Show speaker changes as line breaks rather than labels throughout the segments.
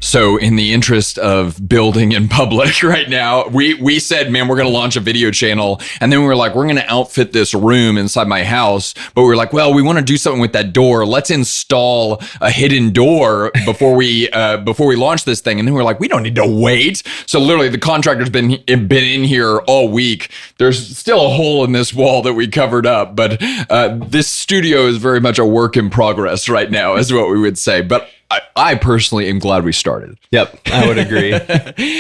So in the interest of building in public right now, we said, man, we're going to launch a video channel. And then we were like, we're going to outfit this room inside my house. But we were like, well, we want to do something with that door. Let's install a hidden door before we launch this thing. And then we're like, we don't need to wait. So literally the contractor's been in here all week. There's still a hole in this wall that we covered up. But this studio is very much a work in progress right now, is what we would say. But I personally am glad we started.
Yep, I would agree.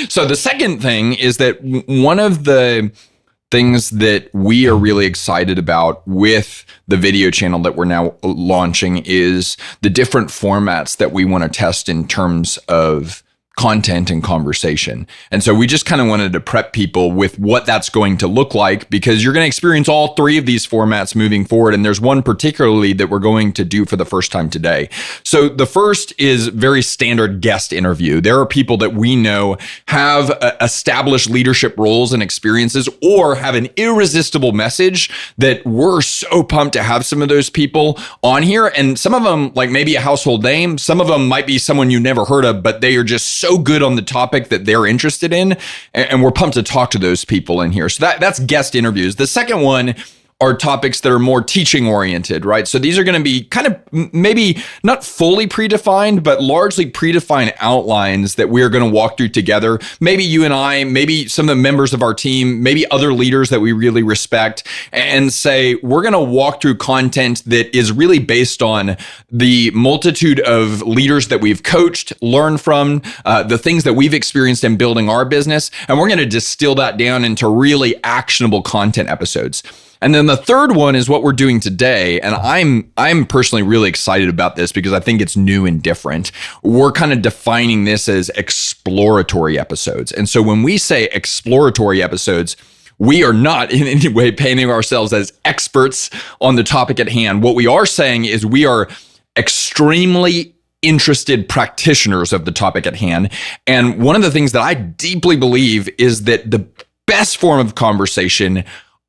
So the second thing is that one of the things that we are really excited about with the video channel that we're now launching is the different formats that we want to test in terms of content and conversation. And so we just kind of wanted to prep people with what that's going to look like, because you're going to experience all three of these formats moving forward. And there's one particularly that we're going to do for the first time today. So the first is very standard guest interview. There are people that we know have established leadership roles and experiences, or have an irresistible message that we're so pumped to have some of those people on here. And some of them, like maybe a household name, some of them might be someone you never heard of, but they are just so good on the topic that they're interested in. And we're pumped to talk to those people in here. So that's guest interviews. The second one are topics that are more teaching oriented, right? So these are going to be kind of maybe not fully predefined, but largely predefined outlines that we're going to walk through together. Maybe you and I, maybe some of the members of our team, maybe other leaders that we really respect, and say, we're going to walk through content that is really based on the multitude of leaders that we've coached, learned from, the things that we've experienced in building our business. And we're going to distill that down into really actionable content episodes. And then the third one is what we're doing today. And I'm personally really excited about this because I think it's new and different. We're kind of defining this as exploratory episodes. And so when we say exploratory episodes, we are not in any way painting ourselves as experts on the topic at hand. What we are saying is we are extremely interested practitioners of the topic at hand. And one of the things that I deeply believe is that the best form of conversation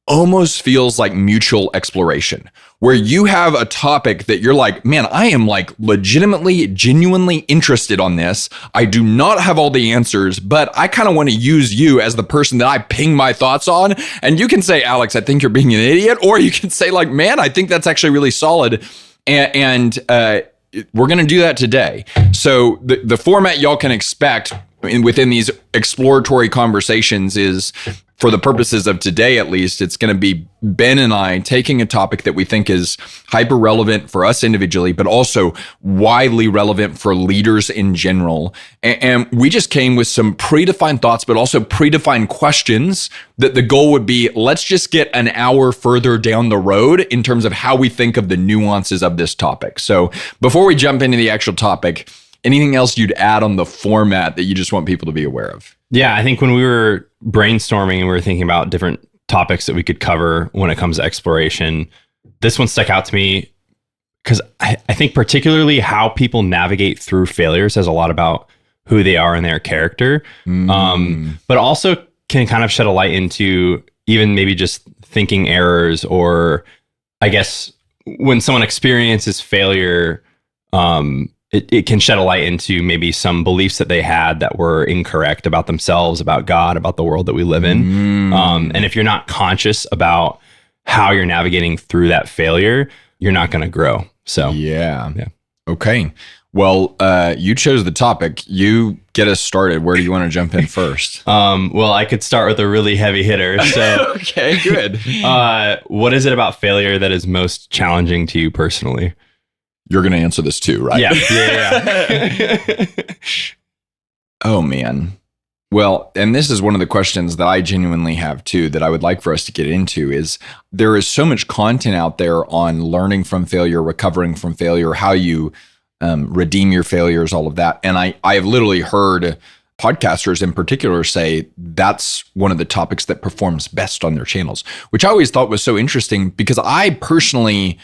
almost feels like mutual exploration, where you have a topic that you're like, man, I am like legitimately, genuinely interested on this. I do not have all the answers, but I kind of want to use you as the person that I ping my thoughts on. And you can say, Alex, I think you're being an idiot. Or you can say like, man, I think that's actually really solid. And we're going to do that today. So the format y'all can expect within these exploratory conversations is, for the purposes of today, at least, it's going to be Ben and I taking a topic that we think is hyper relevant for us individually, but also widely relevant for leaders in general. And we just came with some predefined thoughts, but also predefined questions that the goal would be, let's just get an hour further down the road in terms of how we think of the nuances of this topic. So before we jump into the actual topic, anything else you'd add on the format that you just want people to be aware of?
Yeah, I think when we were brainstorming and we were thinking about different topics that we could cover when it comes to exploration, this one stuck out to me because I think particularly how people navigate through failure says a lot about who they are and their character, but also can kind of shed a light into even maybe just thinking errors, or I guess when someone experiences failure, it can shed a light into maybe some beliefs that they had that were incorrect about themselves, about God, about the world that we live in. And if you're not conscious about how you're navigating through that failure, you're not going to grow. So
yeah. Okay. Well, you chose the topic. You get us started. Where do you want to jump in first?
Well, I could start with a really heavy hitter. So
okay, good.
What is it about failure that is most challenging to you personally?
You're going to answer this too, right?
Yeah.
Oh, man. Well, and this is one of the questions that I genuinely have too, that I would like for us to get into, is there is so much content out there on learning from failure, recovering from failure, how you redeem your failures, all of that. And I have literally heard podcasters in particular say that's one of the topics that performs best on their channels, which I always thought was so interesting, because I personally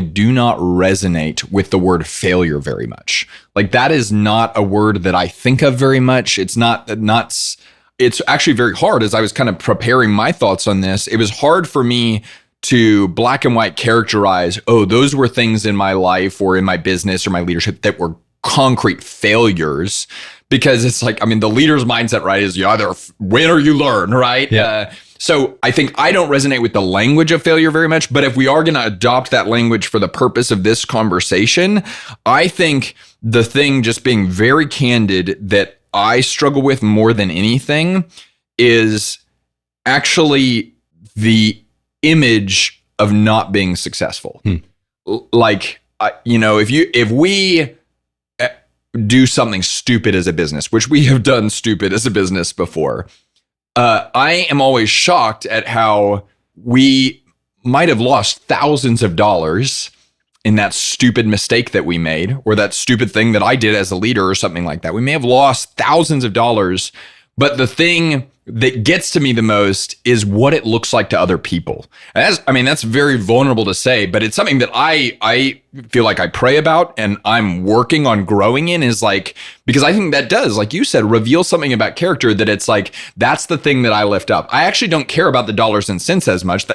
do not resonate with the word failure very much. Like, that is not a word that I think of very much. It's actually very hard. As I was kind of preparing my thoughts on this, it was hard for me to black and white characterize, oh, those were things in my life or in my business or my leadership that were concrete failures, because it's like, I mean, the leader's mindset, right, is you either win or you learn, right?
Yeah.
So I think I don't resonate with the language of failure very much, but if we are going to adopt that language for the purpose of this conversation, I think the thing, just being very candid, that I struggle with more than anything is actually the image of not being successful. Like, if we do something stupid as a business, which we have done stupid as a business before, I am always shocked at how we might have lost thousands of dollars in that stupid mistake that we made, or that stupid thing that I did as a leader or something like that. We may have lost thousands of dollars, but the thing that gets to me the most is what it looks like to other people. And that's very vulnerable to say, but it's something that I feel like I pray about and I'm working on growing in, is like, because I think that does, like you said, reveal something about character, that it's like, that's the thing that I lift up. I actually don't care about the dollars and cents as much.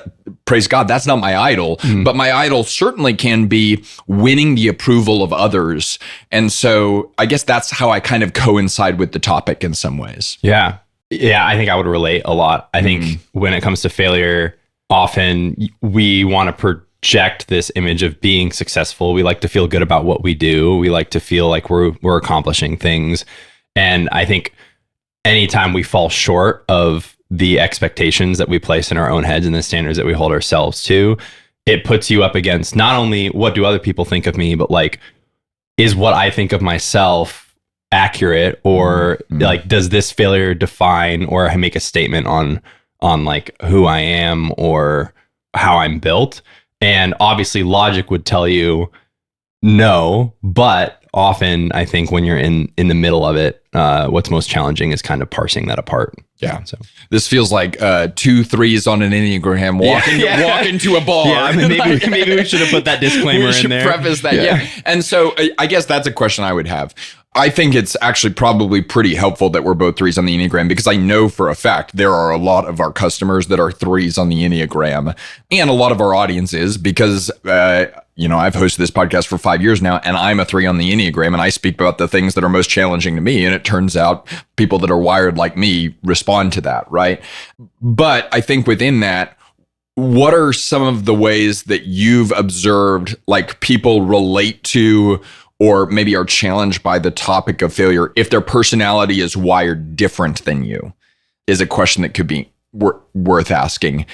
Praise God, that's not my idol, but my idol certainly can be winning the approval of others. And so I guess that's how I kind of coincide with the topic in some ways.
Yeah. Yeah, I think I would relate a lot. I think when it comes to failure, often we want to project this image of being successful. We like to feel good about what we do. We like to feel like we're accomplishing things. And I think anytime we fall short of the expectations that we place in our own heads and the standards that we hold ourselves to, it puts you up against not only what do other people think of me, but like, is what I think of myself accurate, or like, does this failure define or make a statement on like who I am or how I'm built? And obviously logic would tell you no, but often I think when you're in the middle of it, what's most challenging is kind of parsing that apart.
Yeah.
So
this feels like 2 3s on an Enneagram walking to a bar.
Yeah, I mean, maybe we should have put that disclaimer in there.
Preface that. Yeah. And so I guess that's a question I would have. I think it's actually probably pretty helpful that we're both 3s on the Enneagram, because I know for a fact there are a lot of our customers that are 3s on the Enneagram, and a lot of our audience is, because I've hosted this podcast for 5 years now, and I'm a 3 on the Enneagram, and I speak about the things that are most challenging to me. And it turns out people that are wired like me respond to that, right? But I think within that, what are some of the ways that you've observed, like, people relate to or maybe are challenged by the topic of failure if their personality is wired different than you, is a question that could be worth asking.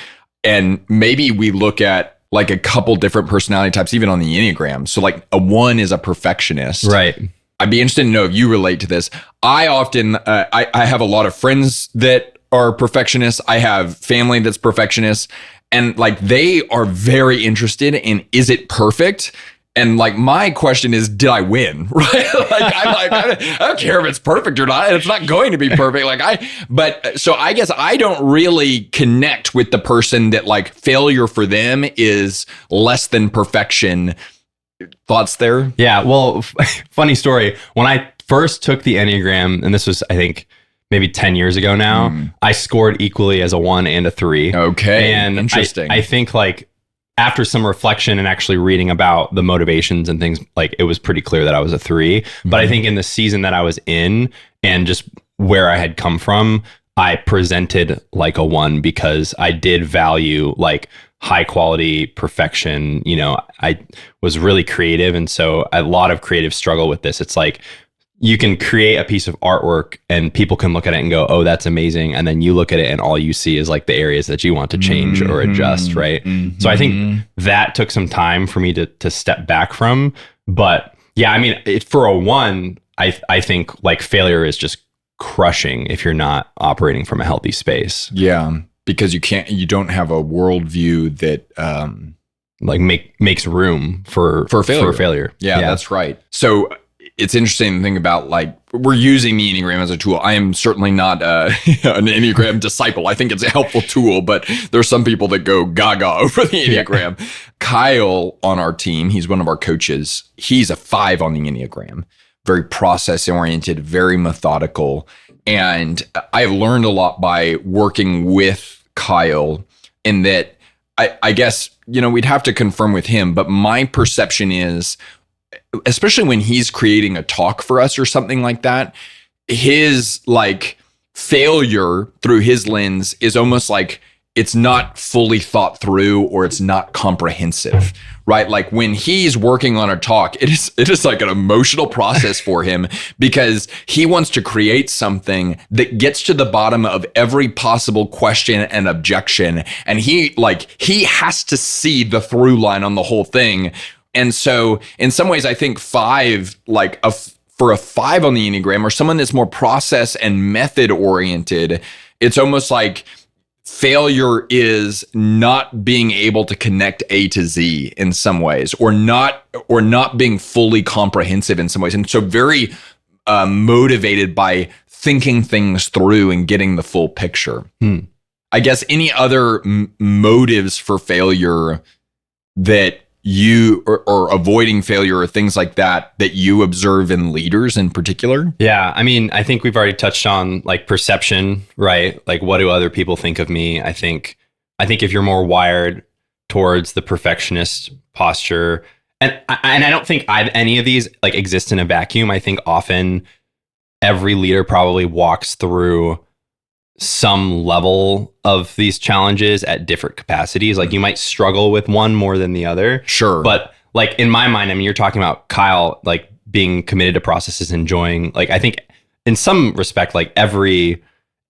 And maybe we look at like a couple different personality types, even on the Enneagram. So like a 1 is a perfectionist.
Right.
I'd be interested to know if you relate to this. I often, I have a lot of friends that are perfectionists. I have family that's perfectionists, and like, they are very interested in, is it perfect? And like, my question is, did I win? Right? Like, I don't care if it's perfect or not. It's not going to be perfect. So I guess I don't really connect with the person that like failure for them is less than perfection. Thoughts there?
Yeah. Well, funny story. When I first took the Enneagram, and this was, I think, maybe 10 years ago now, I scored equally as a 1 and a 3.
Okay.
And
interesting.
I think like, after some reflection and actually reading about the motivations and things, like, it was pretty clear that I was a 3. But I think in the season that I was in and just where I had come from, I presented like a 1 because I did value like high quality perfection. I was really creative. And so a lot of creatives struggle with this. It's like, you can create a piece of artwork and people can look at it and go, oh, that's amazing. And then you look at it and all you see is like the areas that you want to change or adjust, right? So I think that took some time for me to step back from. But yeah, I mean, for a 1, I think like failure is just crushing if you're not operating from a healthy space.
Yeah, because you don't have a worldview that
like makes room for failure.
Yeah, that's right. So it's interesting to think about, like, we're using the Enneagram as a tool. I am certainly not an Enneagram disciple. I think it's a helpful tool, but there's some people that go gaga over the Enneagram. Kyle on our team, he's one of our coaches. He's a 5 on the Enneagram, very process oriented, very methodical. And I've learned a lot by working with Kyle, in that I guess, we'd have to confirm with him, but my perception is, especially when he's creating a talk for us or something like that, his like failure through his lens is almost like it's not fully thought through or it's not comprehensive, right? Like when he's working on a talk, it is like an emotional process for him because he wants to create something that gets to the bottom of every possible question and objection. And he has to see the through line on the whole thing. And so in some ways, I think for a 5 on the Enneagram or someone that's more process and method oriented, it's almost like failure is not being able to connect A to Z in some ways, or not being fully comprehensive in some ways. And so very motivated by thinking things through and getting the full picture. I guess any other motives for failure that you or avoiding failure or things like that you observe in leaders in particular?
Yeah. I mean, I think we've already touched on like perception, right? Like what do other people think of me? I think if you're more wired towards the perfectionist posture, and I don't think any of these like exist in a vacuum. I think often every leader probably walks through some level of these challenges at different capacities. Like you might struggle with one more than the other.
Sure.
But like in my mind, I mean, you're talking about Kyle, like being committed to processes, enjoying, like, I think in some respect, like every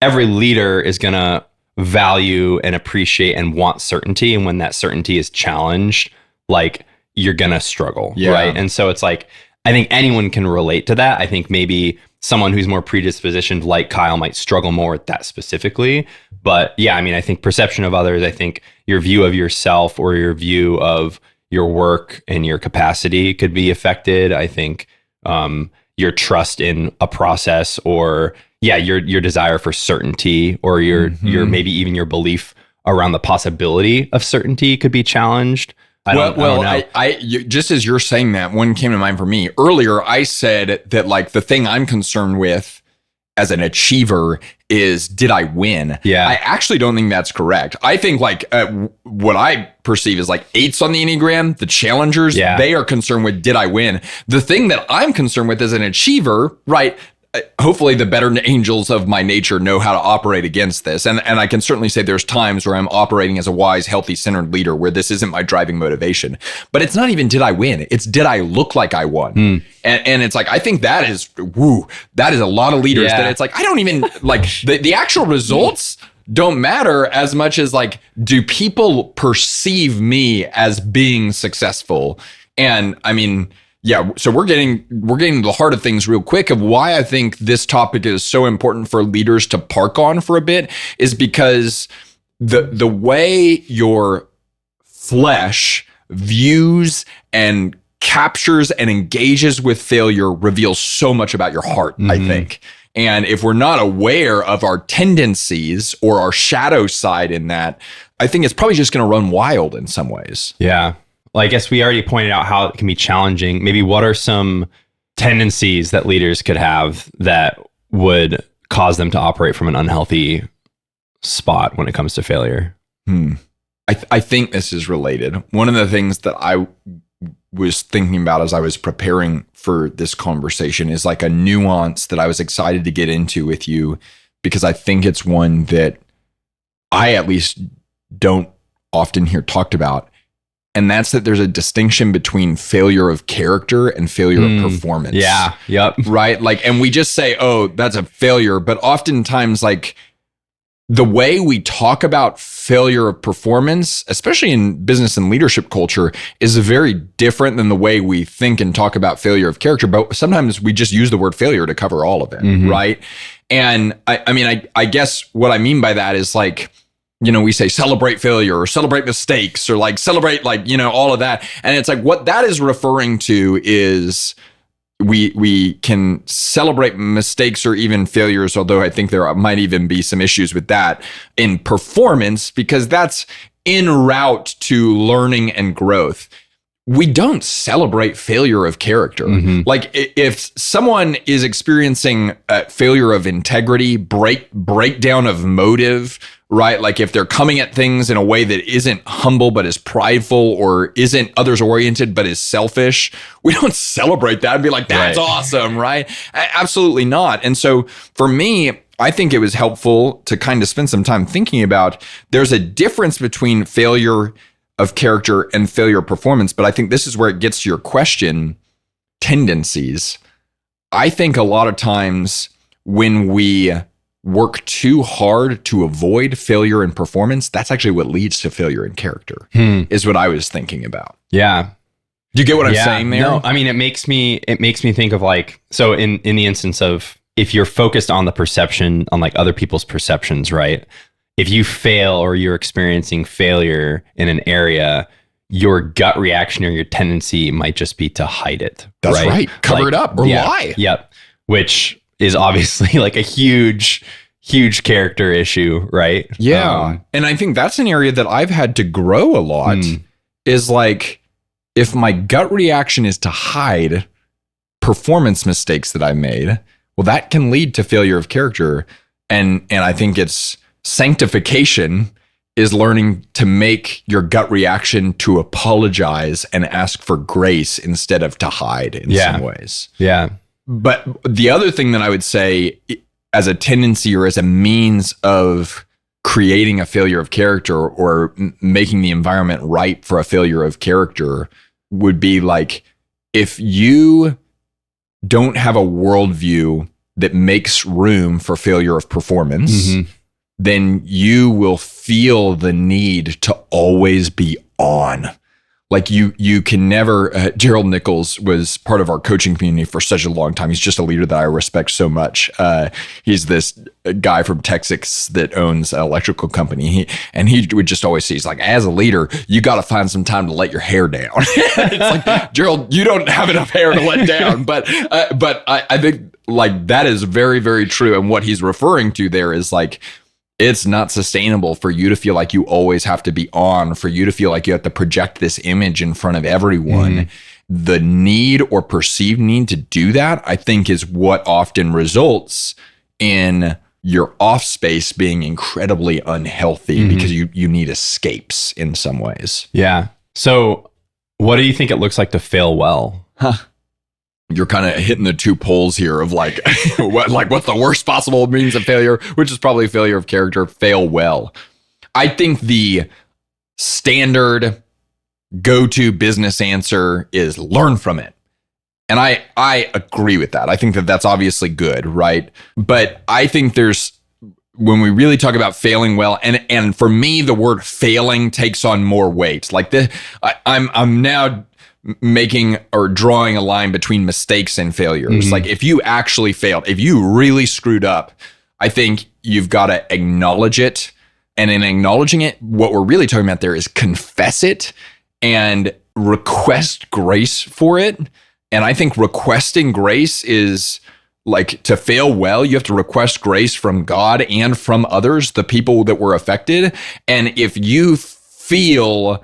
leader is going to value and appreciate and want certainty. And when that certainty is challenged, like you're going to struggle.
Yeah.
Right. And so it's like, I think anyone can relate to that. I think maybe someone who's more predispositioned like Kyle might struggle more with that specifically. But yeah, I mean, I think perception of others, I think your view of yourself or your view of your work and your capacity could be affected. I think your trust in a process, or your desire for certainty, or your maybe even your belief around the possibility of certainty could be challenged. I don't know.
Just as you're saying that, one came to mind for me. Earlier, I said that like the thing I'm concerned with as an achiever is, did I win?
Yeah.
I actually don't think that's correct. I think like what I perceive is like 8s on the Enneagram, the challengers, they are concerned with, did I win? The thing that I'm concerned with as an achiever, right? Hopefully the better angels of my nature know how to operate against this. And I can certainly say there's times where I'm operating as a wise, healthy, centered leader where this isn't my driving motivation. But it's not even did I win? It's did I look like I won? And it's like, I think that is a lot of leaders that it's like, I don't even like the actual results don't matter as much as like, do people perceive me as being successful? And I mean, yeah, so we're getting to the heart of things real quick of why I think this topic is so important for leaders to park on for a bit is because the way your flesh views and captures and engages with failure reveals so much about your heart, I think. And if we're not aware of our tendencies or our shadow side in that, I think it's probably just going to run wild in some ways.
Yeah. Well, I guess we already pointed out how it can be challenging. Maybe what are some tendencies that leaders could have that would cause them to operate from an unhealthy spot when it comes to failure?
I think this is related. One of the things that I was thinking about as I was preparing for this conversation is like a nuance that I was excited to get into with you, because I think it's one that I at least don't often hear talked about. And that's that there's a distinction between failure of character and failure of performance.
Yeah. Yep.
Right. Like, and we just say, oh, that's a failure. But oftentimes, like, the way we talk about failure of performance, especially in business and leadership culture, is very different than the way we think and talk about failure of character. But sometimes we just use the word failure to cover all of it. Right. And I guess what I mean by that is like, you know, we say celebrate failure or celebrate mistakes or like celebrate like, you know, all of that. And it's like what that is referring to is we can celebrate mistakes or even failures, although I think there might even be some issues with that in performance, because that's en route to learning and growth. we don't celebrate failure of character. Like if someone is experiencing failure of integrity, breakdown of motive, right? Like if they're coming at things in a way that isn't humble but is prideful, or isn't others oriented but is selfish, we don't celebrate that and be like, that's awesome, right? Absolutely not. And so for me, I think it was helpful to kind of spend some time thinking about, there's a difference between failure of character and failure of performance. But I think this is where it gets to your question, tendencies. I think a lot of times when we work too hard to avoid failure in performance, that's actually what leads to failure in character, is what I was thinking about.
Yeah.
Do you get what I'm saying there?
No, I mean, it makes me think of like, so in the instance of, if you're focused on the perception, on like other people's perceptions, right? If you fail or you're experiencing failure in an area, your gut reaction or your tendency might just be to hide it.
That's right. Cover it up or lie.
Yep. Which is obviously like a huge character issue, right?
Yeah. And I think that's an area that I've had to grow a lot, is like, if my gut reaction is to hide performance mistakes that I made, well, that can lead to failure of character. And I think it's sanctification is learning to make your gut reaction to apologize and ask for grace instead of to hide in some ways.
Yeah.
But the other thing that I would say as a tendency or as a means of creating a failure of character or making the environment ripe for a failure of character would be like, if you don't have a worldview that makes room for failure of performance, then you will feel the need to always be on. Like you can never, Gerald Nichols was part of our coaching community for such a long time. He's just a leader that I respect so much. He's this guy from Texas that owns an electrical company. He would just always say, he's like, as a leader, you got to find some time to let your hair down. It's like, Gerald, you don't have enough hair to let down. But I think like that is very, very true. And what he's referring to there is like, it's not sustainable for you to feel like you always have to be on, for you to feel like you have to project this image in front of everyone. The need or perceived need to do that, I think, is what often results in your off space being incredibly unhealthy because you need escapes in some ways.
Yeah. So what do you think it looks like to fail well?
You're kind of hitting the two poles here of like, what's the worst possible means of failure, which is probably failure of character. Fail well. I think the standard go-to business answer is learn from it. And I agree with that. I think that that's obviously good, right? But I think when we really talk about failing well, and for me, the word failing takes on more weight. Like I'm now making or drawing a line between mistakes and failures. Like if you actually failed, if you really screwed up, I think you've got to acknowledge it. And in acknowledging it, what we're really talking about there is confess it and request grace for it. And I think requesting grace is like, to fail well, you have to request grace from God and from others, the people that were affected. And if you feel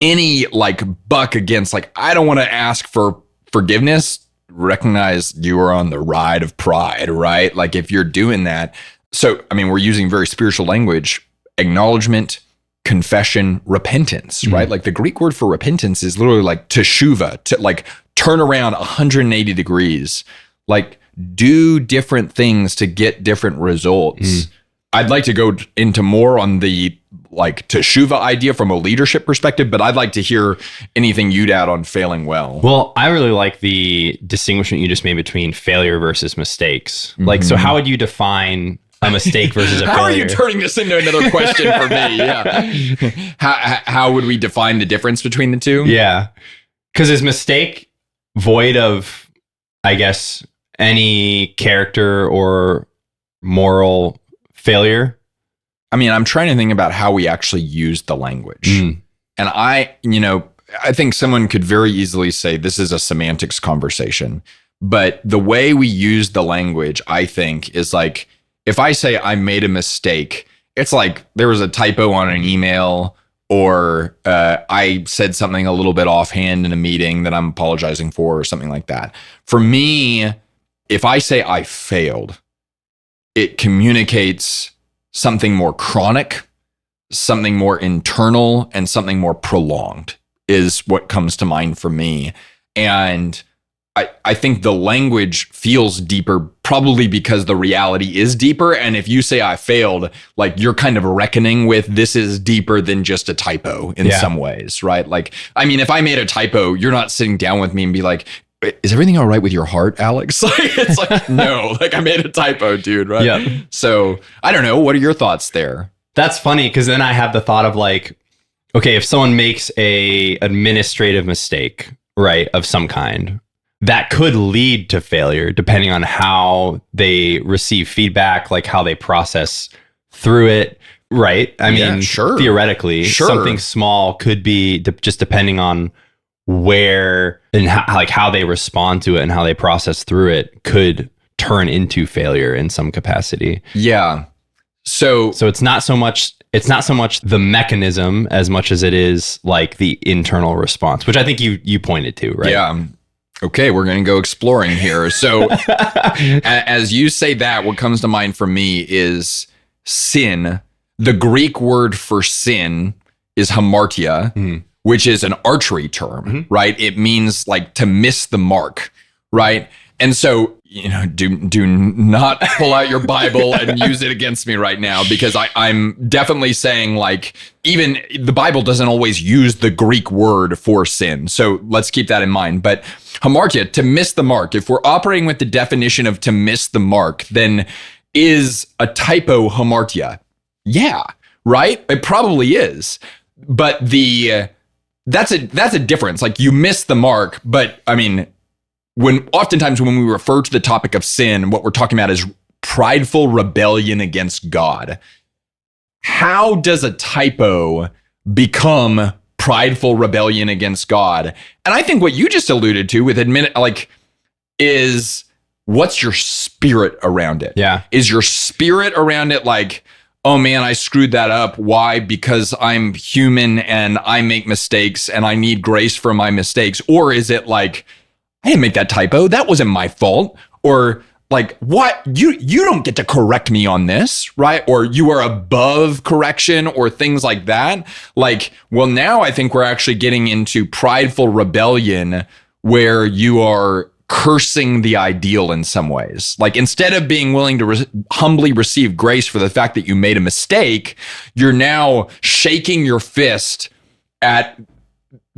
any like buck against like, I don't want to ask for forgiveness, recognize you are on the ride of pride, right? Like if you're doing that. So, I mean, we're using very spiritual language, acknowledgement, confession, repentance, right? Like the Greek word for repentance is literally like teshuva, to like turn around 180 degrees, like do different things to get different results. I'd like to go into more on the like teshuva idea from a leadership perspective, but I'd like to hear anything you'd add on failing well.
Well, I really like the distinguishment you just made between failure versus mistakes. Like, so how would you define a mistake versus a failure?
How are you turning this into another question for me? Yeah. How would we define the difference between the two?
Yeah. Because is mistake void of, I guess, any character or moral failure?
I mean, I'm trying to think about how we actually use the language. And I think someone could very easily say this is a semantics conversation. But the way we use the language, I think, is like, if I say I made a mistake, it's like there was a typo on an email, or I said something a little bit offhand in a meeting that I'm apologizing for, or something like that. For me, if I say I failed, it communicates something more chronic, something more internal, and something more prolonged is what comes to mind for me. And I think the language feels deeper, probably because the reality is deeper. And if you say I failed, like you're kind of reckoning with this is deeper than just a typo in some ways, right? Like, I mean, if I made a typo, you're not sitting down with me and be like, is everything all right with your heart, Alex? Like, it's like, no, like I made a typo, dude, right?
Yeah.
So I don't know. What are your thoughts there?
That's funny because then I have the thought of like, okay, if someone makes a administrative mistake, right, of some kind, that could lead to failure depending on how they receive feedback, like how they process through it, right? I mean, theoretically, something small could be just depending on where and how they respond to it and how they process through it could turn into failure in some capacity.
Yeah. So
it's not so much the mechanism as much as it is like the internal response, which I think you pointed to, right?
Yeah. Okay, we're going to go exploring here. So as you say that, what comes to mind for me is sin. The Greek word for sin is hamartia, which is an archery term, right? It means like to miss the mark, right? And so, you know, do not pull out your Bible and use it against me right now, because I'm definitely saying like even the Bible doesn't always use the Greek word for sin. So let's keep that in mind. But hamartia, to miss the mark, if we're operating with the definition of to miss the mark, then is a typo hamartia? Yeah, right? It probably is. But that's a difference. Like you miss the mark, but I mean, oftentimes when we refer to the topic of sin, what we're talking about is prideful rebellion against God. How does a typo become prideful rebellion against God? And I think what you just alluded to with is what's your spirit around it?
Yeah.
Is your spirit around it like, oh man, I screwed that up. Why? Because I'm human and I make mistakes and I need grace for my mistakes? Or is it like, I didn't make that typo. That wasn't my fault. Or like, what? You don't get to correct me on this, right? Or you are above correction or things like that. Like, well, now I think we're actually getting into prideful rebellion where you are cursing the ideal in some ways. Like instead of being willing to humbly receive grace for the fact that you made a mistake, you're now shaking your fist at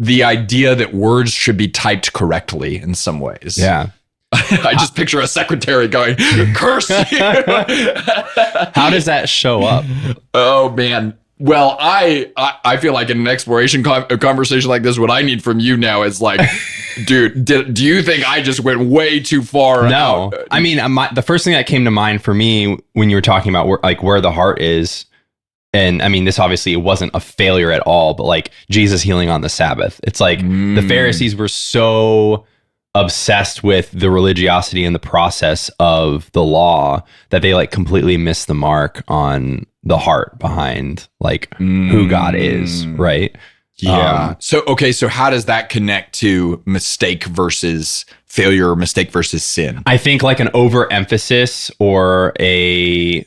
the idea that words should be typed correctly in some ways.
Yeah.
I just picture a secretary going, curse you.
How does that show up?
Oh, man. Well, I feel like in an exploration conversation like this, what I need from you now is like, dude, do you think I just went way too far?
No.
Out?
I mean, the first thing that came to mind for me when you were talking about where the heart is, and I mean, this obviously it wasn't a failure at all, but like Jesus healing on the Sabbath. It's like the Pharisees were so obsessed with the religiosity and the process of the law that they like completely missed the mark on the heart behind like who God is, right?
Yeah. So how does that connect to mistake versus failure, or mistake versus sin?
I think like an overemphasis in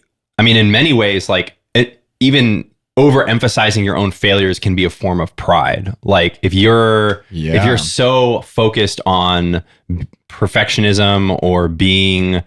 many ways, like even overemphasizing your own failures can be a form of pride. Like if you're so focused on perfectionism or being,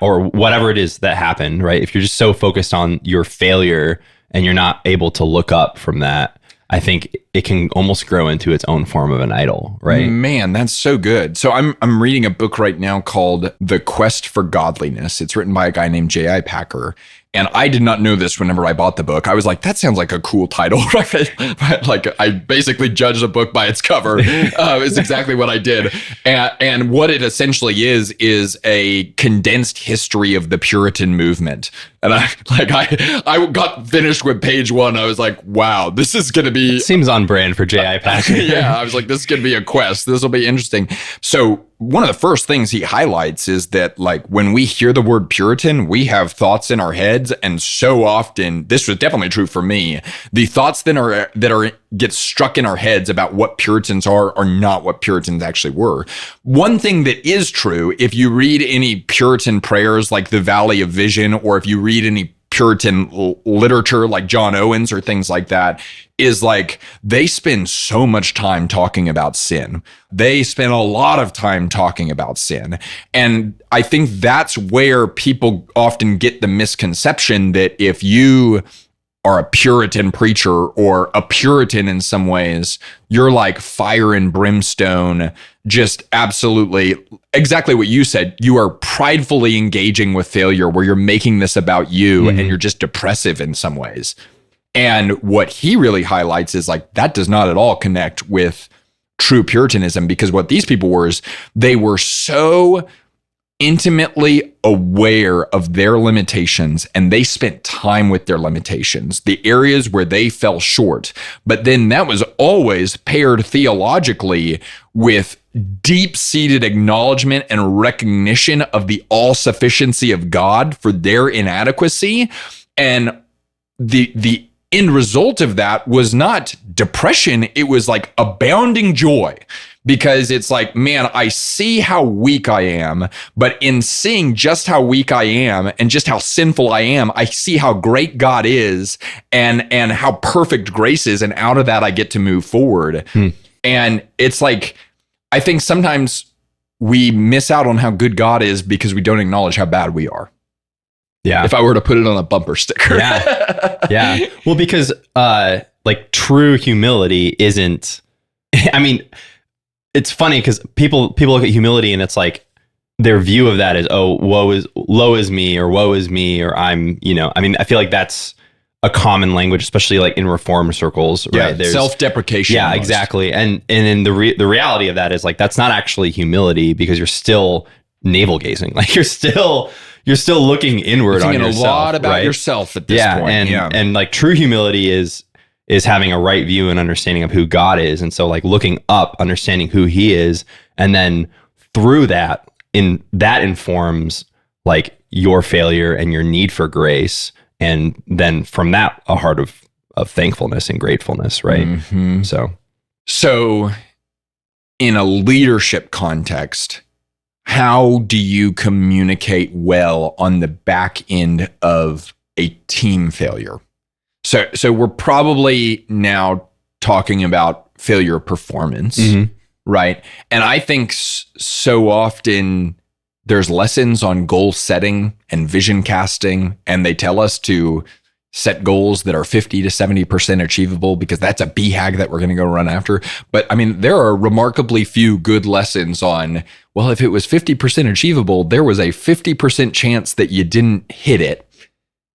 or whatever it is that happened, right? If you're just so focused on your failure and you're not able to look up from that, I think it can almost grow into its own form of an idol, right?
Man, that's so good. So I'm reading a book right now called The Quest for Godliness. It's written by a guy named J.I. Packer. And I did not know this whenever I bought the book. I was like, that sounds like a cool title, right? Like I basically judged a book by its cover. Is exactly what I did. And what it essentially is a condensed history of the Puritan movement. And I got finished with page 1. I was like, wow, this is going to be...
It seems on brand for J.I. Packer.
Yeah, I was like, this is going to be a quest. This will be interesting. So one of the first things he highlights is that, like, when we hear the word Puritan, we have thoughts in our heads, and so often, this was definitely true for me, the thoughts that get struck in our heads about what Puritans are not what Puritans actually were. One thing that is true, if you read any Puritan prayers like the Valley of Vision, or if you read any Puritan literature like John Owens or things like that, is like they spend so much time talking about sin. They spend a lot of time talking about sin. And I think that's where people often get the misconception that if you are a Puritan preacher or a Puritan in some ways, you're like fire and brimstone, just absolutely exactly what you said. You are pridefully engaging with failure where you're making this about you and you're just depressive in some ways. And what he really highlights is like that does not at all connect with true Puritanism, because what these people were is they were so intimately aware of their limitations, and they spent time with their limitations, the areas where they fell short. But then that was always paired theologically with deep-seated acknowledgement and recognition of the all-sufficiency of God for their inadequacy. And the end result of that was not depression, it was like abounding joy. Because it's like, man, I see how weak I am, but in seeing just how weak I am and just how sinful I am, I see how great God is and how perfect grace is. And out of that, I get to move forward. And it's like, I think sometimes we miss out on how good God is because we don't acknowledge how bad we are.
Yeah.
If I were to put it on a bumper sticker.
Yeah. Well, because like true humility isn't, I mean, it's funny because people look at humility and it's like their view of that is, oh, low is me, or I'm, I mean, I feel like that's a common language, especially like in reform circles, right?
There's self-deprecation.
Yeah,
almost.
Exactly. And then the reality of that is like, that's not actually humility because you're still navel gazing. Like you're still looking inward on yourself.
Thinking a lot about
right?
yourself at this point.
And like true humility is having a right view and understanding of who God is. And so like looking up, understanding who he is. And then through that, that informs like your failure and your need for grace. And then from that, a heart of thankfulness and gratefulness. Right.
Mm-hmm. So in a leadership context, how do you communicate well on the back end of a team failure? So we're probably now talking about failure performance, right? And I think so often there's lessons on goal setting and vision casting, and they tell us to set goals that are 50 to 70% achievable because that's a BHAG that we're going to go run after. But I mean, there are remarkably few good lessons on, well, if it was 50% achievable, there was a 50% chance that you didn't hit it.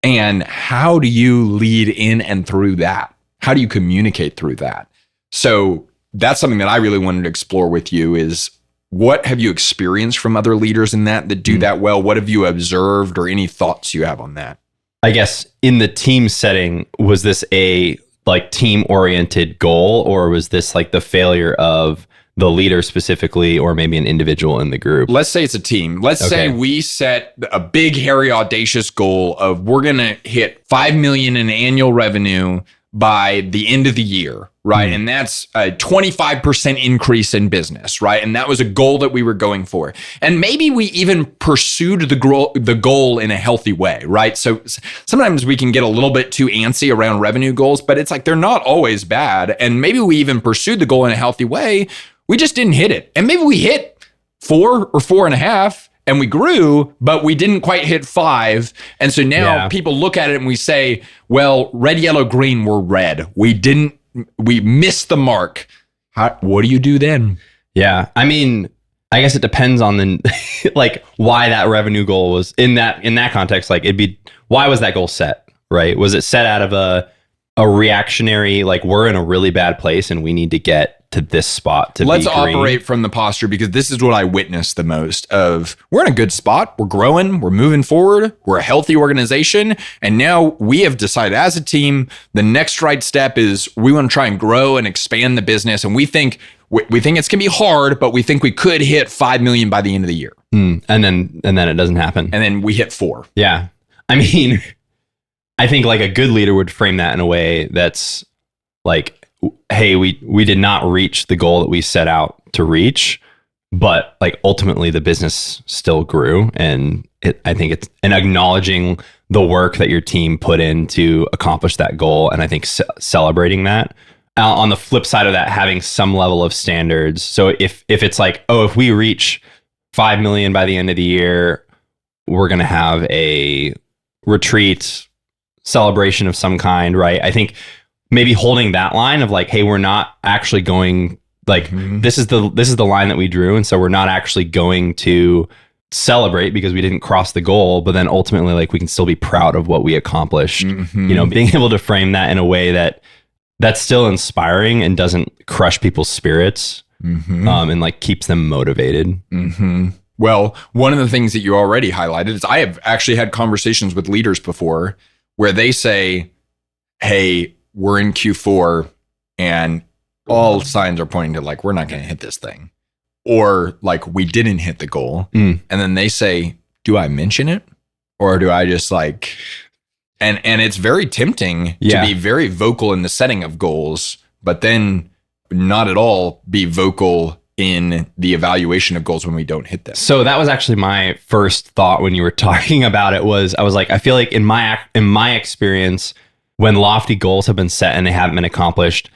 And how do you lead in and through that? How do you communicate through that? So that's something that I really wanted to explore with you is what have you experienced from other leaders in that do that well? What have you observed or any thoughts you have on that?
I guess in the team setting, was this a like team oriented goal, or was this like the failure of the leader specifically, or maybe an individual in the group?
Let's say it's a team. Let's say we set a big, hairy, audacious goal of we're going to hit 5 million in annual revenue by the end of the year, right? And that's a 25% increase in business, right? And that was a goal that we were going for. And maybe we even pursued the goal in a healthy way, right? So sometimes we can get a little bit too antsy around revenue goals, but it's like they're not always bad. And maybe we even pursued the goal in a healthy way. We just didn't hit it. And maybe we hit 4 or 4.5 and we grew, but we didn't quite hit 5. And so now people look at it and we say, well, red, yellow, green were red. We missed the mark. What do you do then?
Yeah. I mean, I guess it depends on the, like why that revenue goal was in that context. Like why was that goal set? Right. Was it set out of a reactionary, like we're in a really bad place and we need to get to this spot to
Let's
be green?
Operate from the posture, because this is what I witnessed the most of. We're in a good spot. We're growing. We're moving forward. We're a healthy organization. And now we have decided as a team, the next right step is we want to try and grow and expand the business. And we think we think it's going to be hard, but we think we could hit 5 million by the end of the year.
And then it doesn't happen.
And then we hit 4.
Yeah. I mean, I think like a good leader would frame that in a way that's like, hey, we did not reach the goal that we set out to reach, but like ultimately the business still grew. And I think it's an acknowledging the work that your team put in to accomplish that goal. And I think celebrating that. On the flip side of that, having some level of standards. So if it's like, oh, if we reach 5 million by the end of the year, we're going to have a retreat celebration of some kind, right? I think maybe holding that line of like, hey, we're not actually going like this is the line that we drew, and so we're not actually going to celebrate because we didn't cross the goal, but then ultimately like we can still be proud of what we accomplished. You know, being able to frame that in a way that's still inspiring and doesn't crush people's spirits, and like keeps them motivated.
Well, one of the things that you already highlighted is I have actually had conversations with leaders before where they say, hey, we're in Q4 and all signs are pointing to like, we're not going to hit this thing. Or like, we didn't hit the goal. And then they say, do I mention it? Or do I just like, and it's very tempting to be very vocal in the setting of goals, but then not at all be vocal in the evaluation of goals when we don't hit them.
So that was actually my first thought when you were talking about it. I was like, I feel like in my experience, when lofty goals have been set and they haven't been accomplished,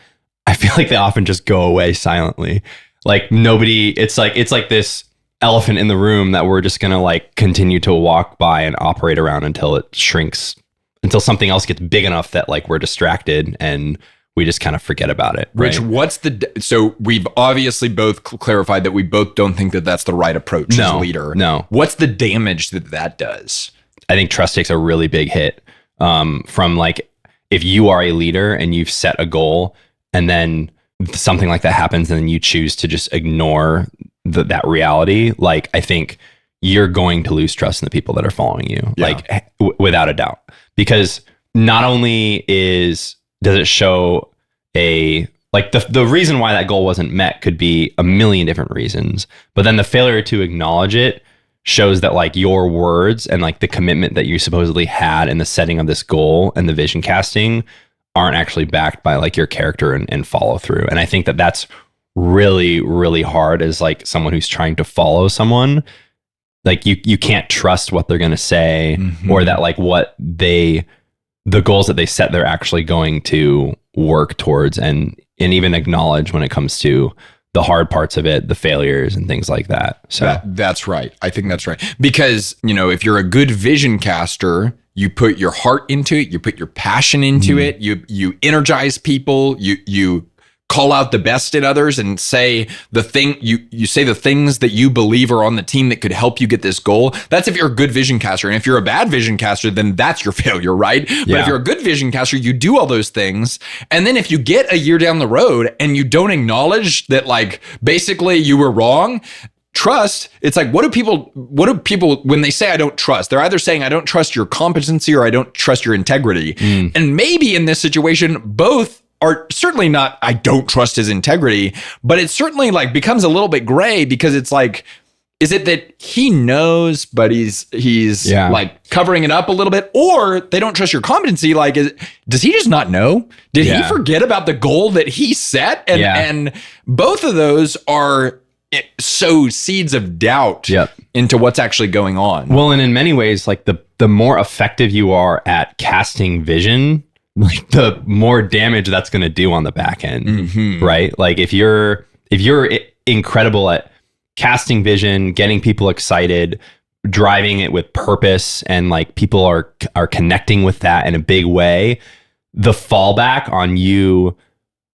I feel like they often just go away silently. Like it's like this elephant in the room that we're just going to like continue to walk by and operate around until it shrinks, until something else gets big enough that like we're distracted and we just kind of forget about it.
Rich,
right?
So we've obviously both clarified that we both don't think that that's the right approach as a leader.
No.
What's the damage that does?
I think trust takes a really big hit from like, if you are a leader and you've set a goal and then something like that happens and then you choose to just ignore that reality, like I think you're going to lose trust in the people that are following you, like without a doubt. Because not only does it show like the reason why that goal wasn't met could be a million different reasons, but then the failure to acknowledge it shows that like your words and like the commitment that you supposedly had in the setting of this goal and the vision casting aren't actually backed by like your character and follow through. And I think that that's really, really hard as like someone who's trying to follow someone. Like you can't trust what they're going to say or that like the goals that they set, they're actually going to work towards and even acknowledge when it comes to the hard parts of it, the failures and things like that. So
that's right. I think that's right. Because, you know, if you're a good vision caster, you put your heart into it, you put your passion into it, you energize people, you call out the best in others and say you say the things that you believe are on the team that could help you get this goal. That's if you're a good vision caster. And if you're a bad vision caster, then that's your failure, right? But if you're a good vision caster, you do all those things. And then if you get a year down the road and you don't acknowledge that, like, basically you were wrong, trust, it's like, what do people, when they say I don't trust, they're either saying I don't trust your competency or I don't trust your integrity. And maybe in this situation, both are certainly not, I don't trust his integrity, but it certainly like becomes a little bit gray because it's like, is it that he knows, but he's like covering it up a little bit, or they don't trust your competency? Like, does he just not know? Did he forget about the goal that he set? And both of those are sow seeds of doubt into what's actually going on.
Well, and in many ways, like the more effective you are at casting vision, like the more damage that's going to do on the back end, right? Like if you're incredible at casting vision, getting people excited, driving it with purpose, and like people are connecting with that in a big way, the fallback on you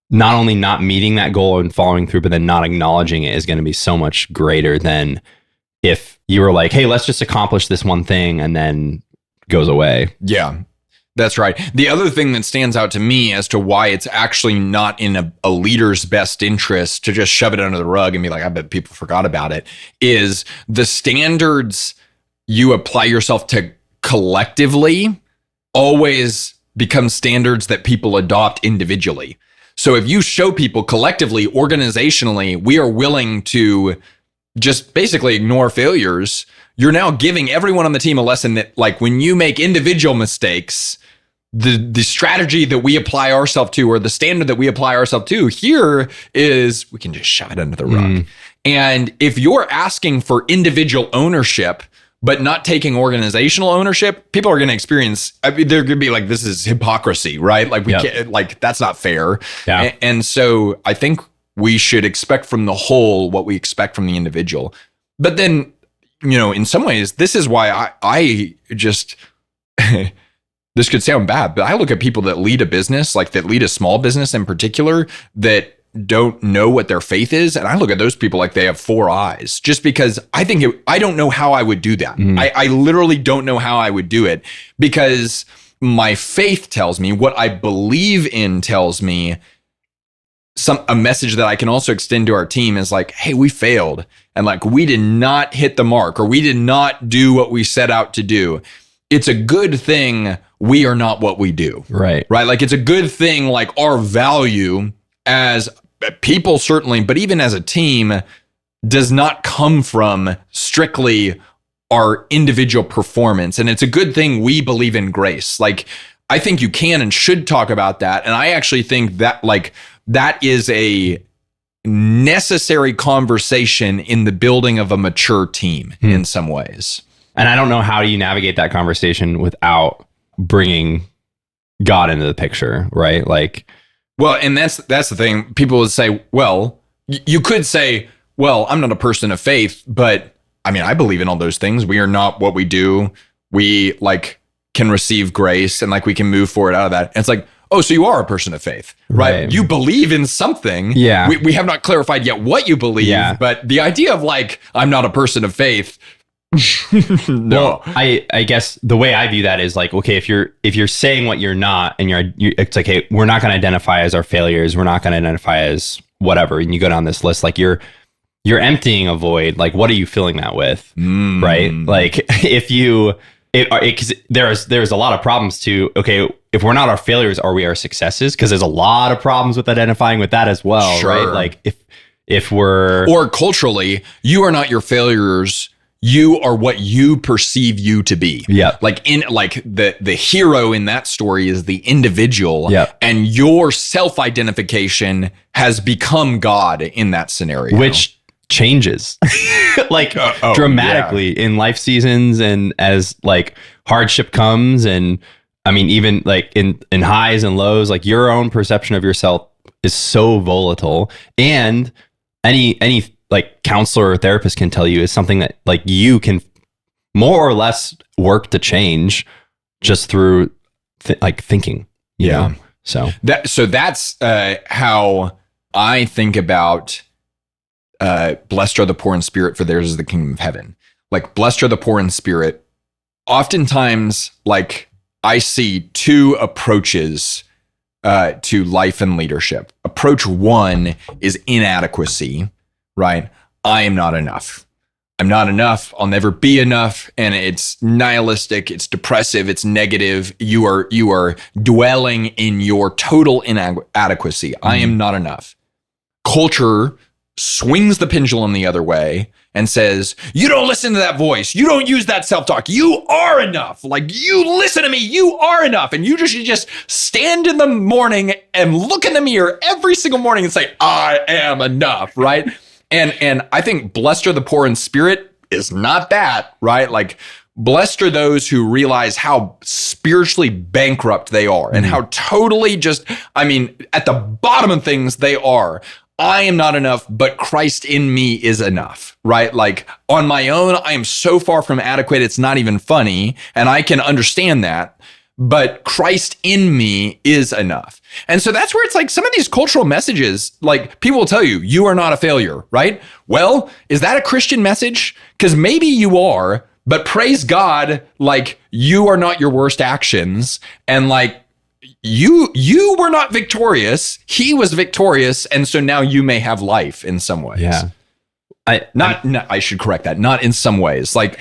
not only not meeting that goal and following through, but then not acknowledging it is going to be so much greater than if you were like, hey, let's just accomplish this one thing and then goes away.
Yeah. That's right. The other thing that stands out to me as to why it's actually not in a leader's best interest to just shove it under the rug and be like, I bet people forgot about it, is the standards you apply yourself to collectively always become standards that people adopt individually. So if you show people collectively, organizationally, we are willing to just basically ignore failures, you're now giving everyone on the team a lesson that, like, when you make individual mistakes, the strategy that we apply ourselves to, or the standard that we apply ourselves to here, is we can just shove it under the rug. And if you're asking for individual ownership but not taking organizational ownership, people are going to experience, I mean, they're going to be like, this is hypocrisy, right? Like, we can't, like, that's not fair.
Yeah.
And so I think we should expect from the whole what we expect from the individual. But then, you know, in some ways, this is why I just, this could sound bad, but I look at people that lead a business, like that lead a small business in particular, that don't know what their faith is. And I look at those people like they have 4 eyes, just because I think I don't know how I would do that. I literally don't know how I would do it, because my faith tells me, what I believe in tells me a message that I can also extend to our team is like, hey, we failed. And like, we did not hit the mark, or we did not do what we set out to do. It's a good thing we are not what we do.
Right.
Like, it's a good thing, like, our value as people, certainly, but even as a team, does not come from strictly our individual performance. And it's a good thing we believe in grace. Like, I think you can and should talk about that. And I actually think that, like, that is a necessary conversation in the building of a mature team in some ways.
And I don't know how you navigate that conversation without bringing God into the picture, right? Like,
well, and that's the thing. People would say, well, you could say, well, I'm not a person of faith, but I mean, I believe in all those things. We are not what we do. We, like, can receive grace, and like, we can move forward out of that. And it's like, oh, so you are a person of faith, right? You believe in something.
Yeah.
We have not clarified yet what you believe, but the idea of, like, I'm not a person of faith. No.
Well, I guess the way I view that is like, okay, if you're saying what you're not, and it's like, hey, we're not going to identify as our failures, we're not going to identify as whatever, and you go down this list, like, you're emptying a void. Like, what are you filling that with? Right? Like, if you, because there's a lot of problems to, okay, if we're not our failures, are we our successes? Because there's a lot of problems with identifying with that as well, right? Like, if we're,
or culturally, you are not your failures. You are what you perceive you to be.
Yeah.
Like, the hero in that story is the individual.
Yeah.
And your self-identification has become God in that scenario.
Which changes like dramatically in life seasons, and as like hardship comes, and I mean, even like in highs and lows, like, your own perception of yourself is so volatile. And any like counselor or therapist can tell you is something that, like, you can more or less work to change just through like thinking. You know? So
that's how I think about blessed are the poor in spirit, for theirs is the kingdom of heaven. Like, blessed are the poor in spirit. Oftentimes, like, I see 2 approaches to life and leadership. Approach 1 is inadequacy. Right? I am not enough. I'm not enough. I'll never be enough. And it's nihilistic. It's depressive. It's negative. You are dwelling in your total inadequacy. I am not enough. Culture swings the pendulum the other way and says, you don't listen to that voice. You don't use that self-talk. You are enough. Like, you listen to me. You are enough. And you should just stand in the morning and look in the mirror every single morning and say, I am enough. Right? And I think blessed are the poor in spirit is not that, right? Like, blessed are those who realize how spiritually bankrupt they are, and how totally just, I mean, at the bottom of things they are. I am not enough, but Christ in me is enough, right? Like, on my own, I am so far from adequate, it's not even funny, and I can understand that. But Christ in me is enough. And so that's where it's like, some of these cultural messages, like, people will tell you, you are not a failure, right? Well, is that a Christian message? Because maybe you are, but praise God, like, you are not your worst actions. And like, you were not victorious. He was victorious. And so now you may have life in some ways.
Yeah.
I should correct that. Not in some ways, like,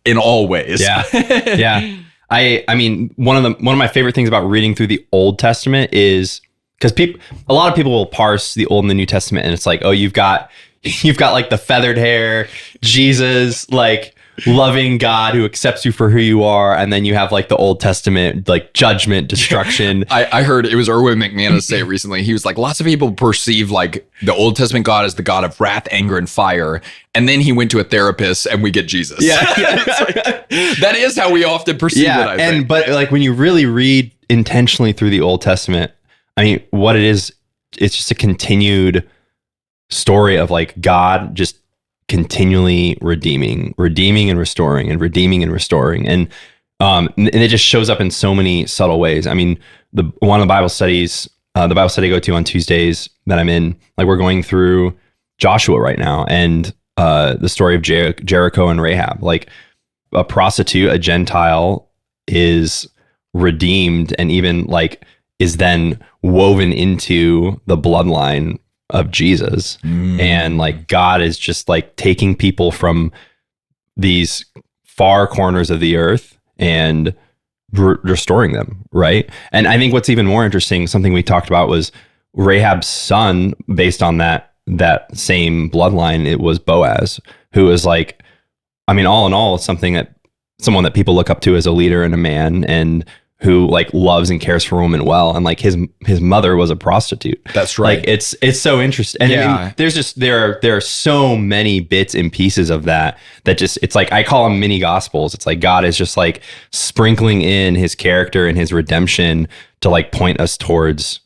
in all ways.
Yeah. Yeah. I mean, one of my favorite things about reading through the Old Testament is because a lot of people will parse the Old and the New Testament, and it's like, oh, you've got like the feathered hair, Jesus, like loving God who accepts you for who you are, and then you have like the Old Testament, like judgment, destruction.
I heard it was Erwin McManus say it recently. He was like, lots of people perceive like the Old Testament God as the God of wrath, anger, and fire, and then he went to a therapist, and we get Jesus.
Yeah,
that is how we often perceive it. I think.
But like when you really read intentionally through the Old Testament, I mean, what it is, it's just a continued story of like God just continually redeeming and restoring and redeeming and restoring. And it just shows up in so many subtle ways. I mean, one of the Bible studies, the Bible study I go to on Tuesdays that I'm in, like we're going through Joshua right now, and the story of Jericho and Rahab. Like a prostitute, a Gentile, is redeemed and even like is then woven into the bloodline of Jesus. And like God is just like taking people from these far corners of the earth and restoring them, right? And I think what's even more interesting, something we talked about, was Rahab's son, based on that same bloodline. It was Boaz, who was like, I mean, all in all, someone that people look up to as a leader and a man, and who like loves and cares for women well. And like his mother was a prostitute.
That's right.
Like it's so interesting. And I mean, there's just, there are so many bits and pieces of that just, it's like, I call them mini gospels. It's like God is just like sprinkling in his character and his redemption to like point us towards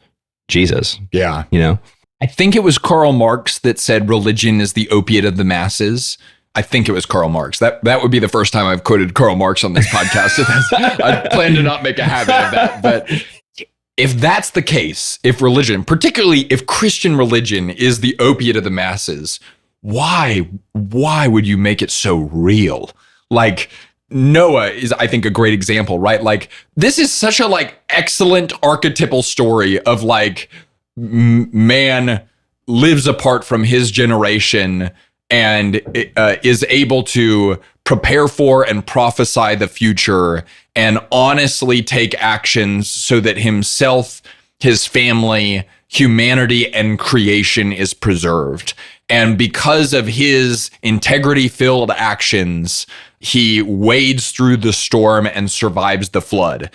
Jesus.
Yeah.
You know?
I think it was Karl Marx that said religion is the opiate of the masses. I think it was Karl Marx. That would be the first time I've quoted Karl Marx on this podcast. So I plan to not make a habit of that. But if that's the case, if religion, particularly if Christian religion, is the opiate of the masses, why would you make it so real? Like Noah is, I think, a great example, right? Like this is such a like excellent archetypal story of like man lives apart from his generation and is able to prepare for and prophesy the future and honestly take actions so that himself, his family, humanity, and creation is preserved. And because of his integrity-filled actions, he wades through the storm and survives the flood.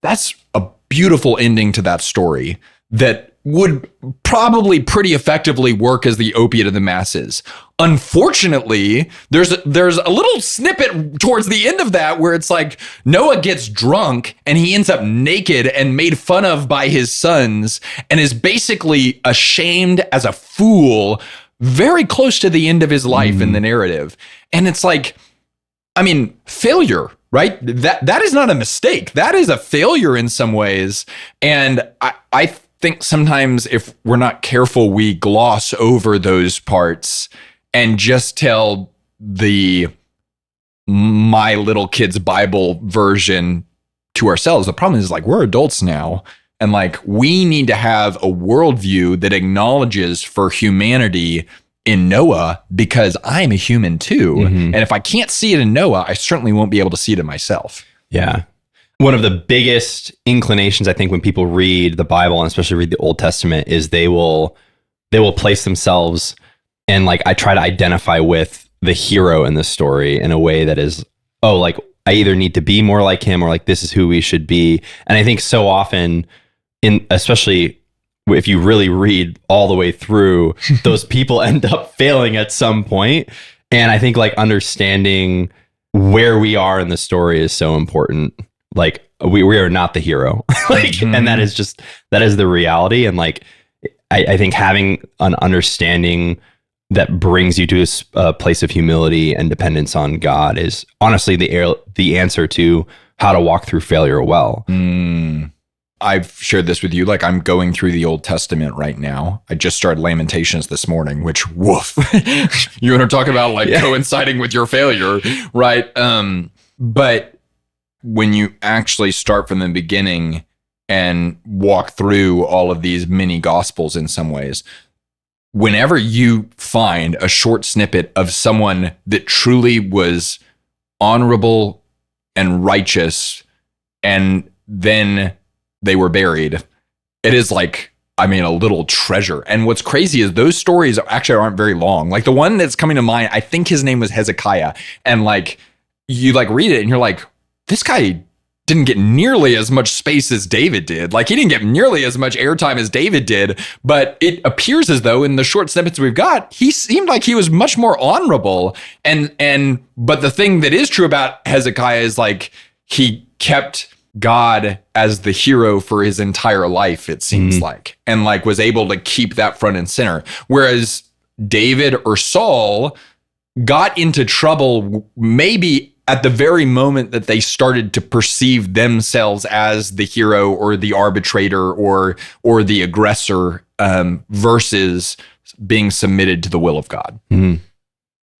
That's a beautiful ending to that story that would probably pretty effectively work as the opiate of the masses. Unfortunately, there's a little snippet towards the end of that where it's like Noah gets drunk and he ends up naked and made fun of by his sons and is basically ashamed as a fool very close to the end of his life in the narrative. And it's like, I mean, failure, right? That is not a mistake. That is a failure in some ways. And I think sometimes if we're not careful, we gloss over those parts and just tell the My Little Kid's Bible version to ourselves. The problem is like we're adults now, and like we need to have a worldview that acknowledges for humanity in Noah, because I'm a human too. And if I can't see it in Noah, I certainly won't be able to see it in myself.
Yeah. One of the biggest inclinations, I think, when people read the Bible and especially read the Old Testament is they will place themselves, and like I try to identify with the hero in the story in a way that is, oh, like I either need to be more like him or like this is who we should be. And I think so often, especially if you really read all the way through, those people end up failing at some point. And I think like understanding where we are in the story is so important. Like we are not the hero, like, and that is the reality. And like, I think having an understanding that brings you to a place of humility and dependence on God is honestly the answer to how to walk through failure well.
I've shared this with you. Like I'm going through the Old Testament right now. I just started Lamentations this morning, which woof, you want to talk about like coinciding with your failure, right? But when you actually start from the beginning and walk through all of these mini gospels in some ways, whenever you find a short snippet of someone that truly was honorable and righteous and then they were buried, it is like I mean, a little treasure. And what's crazy is those stories actually aren't very long. Like the one that's coming to mind, I think his name was Hezekiah. And like, you like read it and you're like, this guy didn't get nearly as much space as David did. Like he didn't get nearly as much airtime as David did, but it appears as though in the short snippets we've got, he seemed like he was much more honorable. But the thing that is true about Hezekiah is like, he kept God as the hero for his entire life, it seems like, and like was able to keep that front and center. Whereas David or Saul got into trouble maybe at the very moment that they started to perceive themselves as the hero or the arbitrator or the aggressor, versus being submitted to the will of God.
Mm-hmm.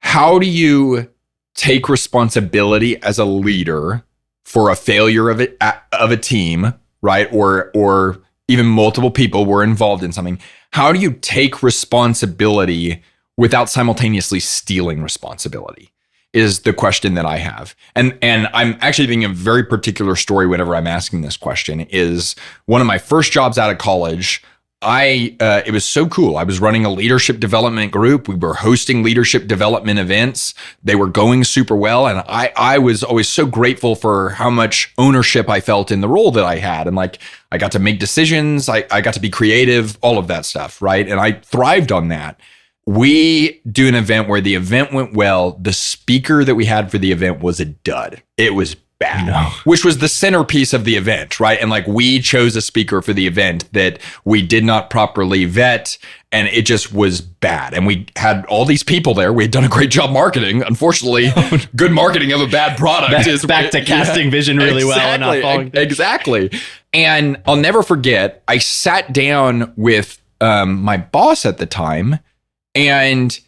How do you take responsibility as a leader for a failure of a team, right? Or even multiple people were involved in something. How do you take responsibility without simultaneously stealing responsibility? Is the question that I have. And I'm actually thinking of a very particular story whenever I'm asking this question. Is one of my first jobs out of college, it was so cool. I was running a leadership development group. We were hosting leadership development events. They were going super well. And I was always so grateful for how much ownership I felt in the role that I had. And like, I got to make decisions. I got to be creative, all of that stuff. Right. And I thrived on that. We do an event where the event went well. The speaker that we had for the event was a dud. It was bad, which was the centerpiece of the event, right? And like we chose a speaker for the event that we did not properly vet, and it just was bad. And we had all these people there. We had done a great job marketing. Unfortunately, good marketing of a bad product is
back to casting vision really well and not following.
Exactly. And I'll never forget, I sat down with my boss at the time, and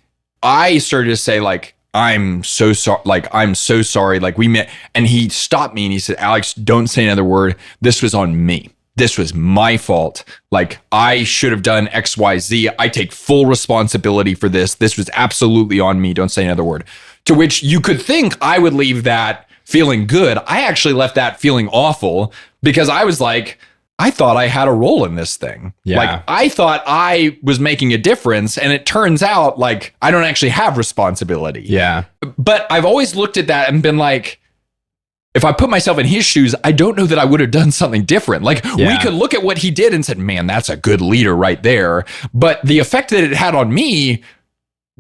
I started to say like, I'm so sorry. Like we met, and he stopped me and he said, Alex, don't say another word. This was on me. This was my fault. Like I should have done X, Y, Z. I take full responsibility for this. This was absolutely on me. Don't say another word. To which you could think I would leave that feeling good. I actually left that feeling awful because I was like, I thought I had a role in this thing.
Yeah.
Like I thought I was making a difference, and it turns out like I don't actually have responsibility.
Yeah.
But I've always looked at that and been like, if I put myself in his shoes, I don't know that I would have done something different. Like we could look at what he did and said, man, that's a good leader right there. But the effect that it had on me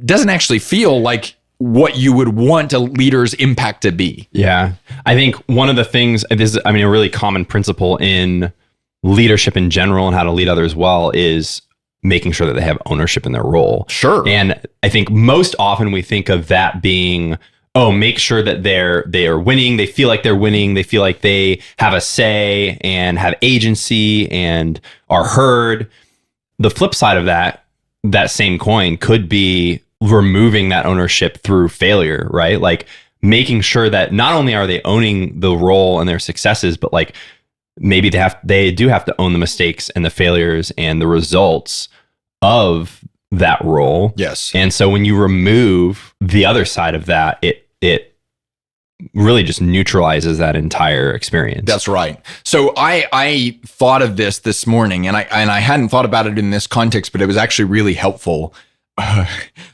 doesn't actually feel like what you would want a leader's impact to be.
Yeah. I think one of the things, a really common principle in leadership in general and how to lead others well is making sure that they have ownership in their role.
Sure.
And I think most often we think of that being, make sure that they are winning. They feel like they're winning. They feel like they have a say and have agency and are heard. The flip side of that same coin could be removing that ownership through failure, right? Like making sure that not only are they owning the role and their successes, but like maybe they do have to own the mistakes and the failures and the results of that role.
Yes.
And so when you remove the other side of that, it really just neutralizes that entire experience.
That's right. So I thought of this morning, and I hadn't thought about it in this context, but it was actually really helpful.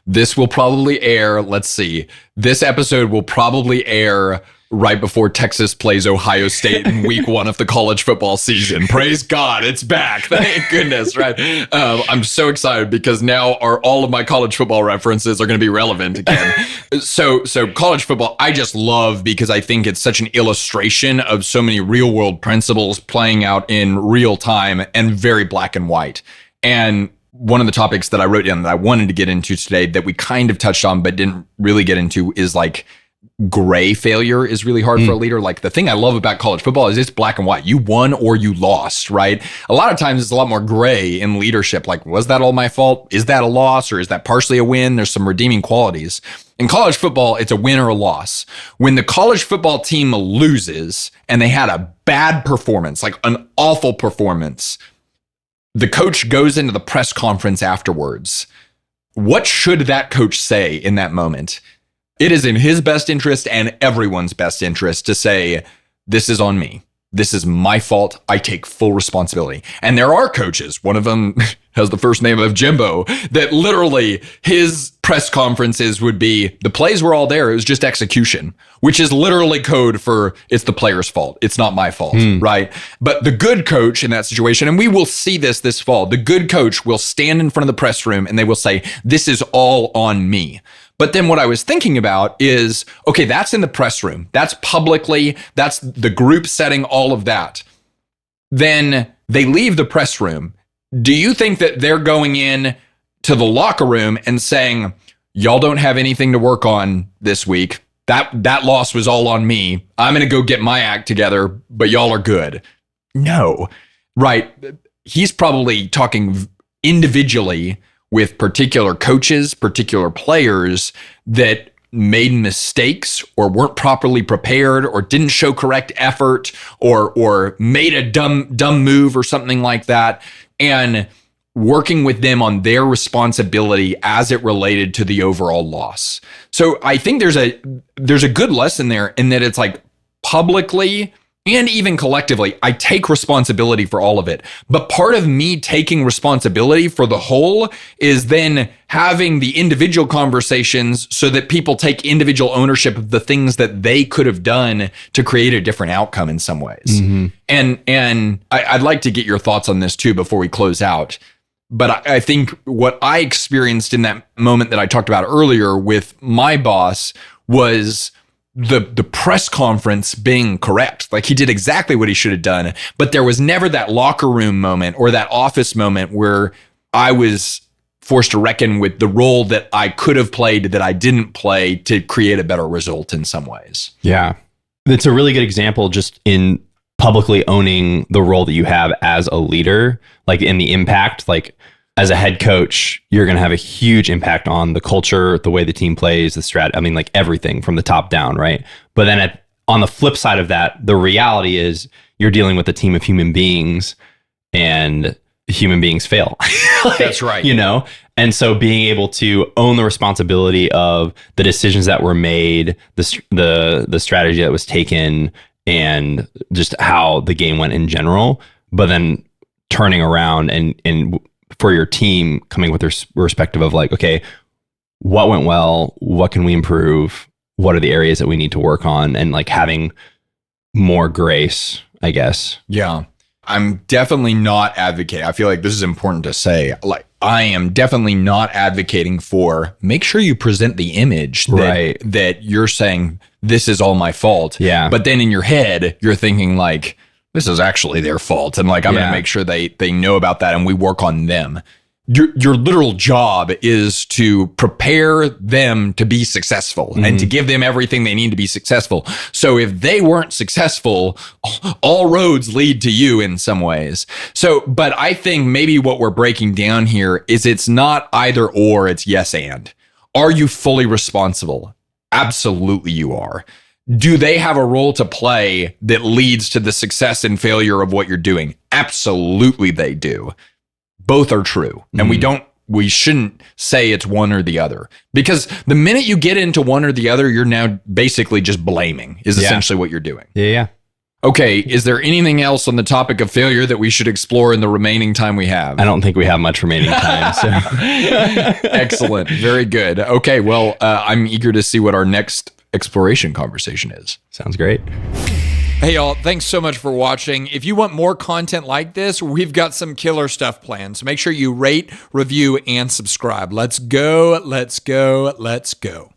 This will probably air. Let's see. This episode will probably air right before Texas plays Ohio State in week 1 of the college football season. Praise God, it's back. Thank goodness, right? I'm so excited because now all of my college football references are going to be relevant again. So college football, I just love because I think it's such an illustration of so many real world principles playing out in real time and very black and white. And one of the topics that I wrote down that I wanted to get into today that we kind of touched on but didn't really get into is like gray failure is really hard for a leader. Like the thing I love about college football is it's black and white. You won or you lost, right? A lot of times it's a lot more gray in leadership. Like, was that all my fault? Is that a loss or is that partially a win? There's some redeeming qualities. In college football, it's a win or a loss. When the college football team loses and they had a bad performance, like an awful performance, the coach goes into the press conference afterwards. What should that coach say in that moment? It is in his best interest and everyone's best interest to say, this is on me. this is my fault. I take full responsibility. And there are coaches, one of them has the first name of Jimbo, that literally his press conferences would be, the plays were all there. It was just execution, which is literally code for it's the player's fault. It's not my fault, right? But the good coach in that situation, and we will see this fall, the good coach will stand in front of the press room and they will say, this is all on me. But then what I was thinking about is, okay, that's in the press room. That's publicly, that's the group setting, all of that. Then they leave the press room. Do you think that they're going in to the locker room and saying, y'all don't have anything to work on this week? That loss was all on me. I'm going to go get my act together, but y'all are good. No, right. He's probably talking individually with particular coaches, particular players that made mistakes or weren't properly prepared or didn't show correct effort or made a dumb move or something like that, and working with them on their responsibility as it related to the overall loss. So I think there's a good lesson there in that it's like publicly and even collectively, I take responsibility for all of it. But part of me taking responsibility for the whole is then having the individual conversations so that people take individual ownership of the things that they could have done to create a different outcome in some ways. Mm-hmm. And I'd like to get your thoughts on this too before we close out. But I think what I experienced in that moment that I talked about earlier with my boss was the press conference being correct. Like he did exactly what he should have done, but there was never that locker room moment or that office moment where I was forced to reckon with the role that I could have played that I didn't play to create a better result in some ways.
Yeah. It's a really good example just in publicly owning the role that you have as a leader, like in the impact, like as a head coach, you're going to have a huge impact on the culture, the way the team plays, the strat. I mean, like everything from the top down, right? But then on the flip side of that, the reality is you're dealing with a team of human beings, and human beings fail.
Like, that's right.
You know? And so being able to own the responsibility of the decisions that were made, the strategy that was taken, and just how the game went in general, but then turning around and for your team coming with their perspective of like, okay, what went well? What can we improve? What are the areas that we need to work on? And like having more grace, I guess.
Yeah. I'm definitely not advocating. I feel like this is important to say. Like, I am definitely not advocating for make sure you present the image that you're saying this is all my fault.
Yeah.
But then in your head, you're thinking like, this is actually their fault. And like, I'm going to make sure they know about that and we work on them. Your literal job is to prepare them to be successful and to give them everything they need to be successful. So if they weren't successful, all roads lead to you in some ways. So, but I think maybe what we're breaking down here is it's not either or, it's yes and. Are you fully responsible? Absolutely you are. Do they have a role to play that leads to the success and failure of what you're doing? Absolutely they do. Both are true. And we shouldn't say it's one or the other, because the minute you get into one or the other, you're now basically just blaming is essentially what you're doing.
Yeah.
Okay. Is there anything else on the topic of failure that we should explore in the remaining time we have?
I don't think we have much remaining time. So.
Excellent. Very good. Okay. Well, I'm eager to see what our next exploration conversation is.
Sounds great.
Hey y'all, thanks so much for watching. If you want more content like this, we've got some killer stuff planned. So make sure you rate, review, and subscribe. Let's go, let's go, let's go.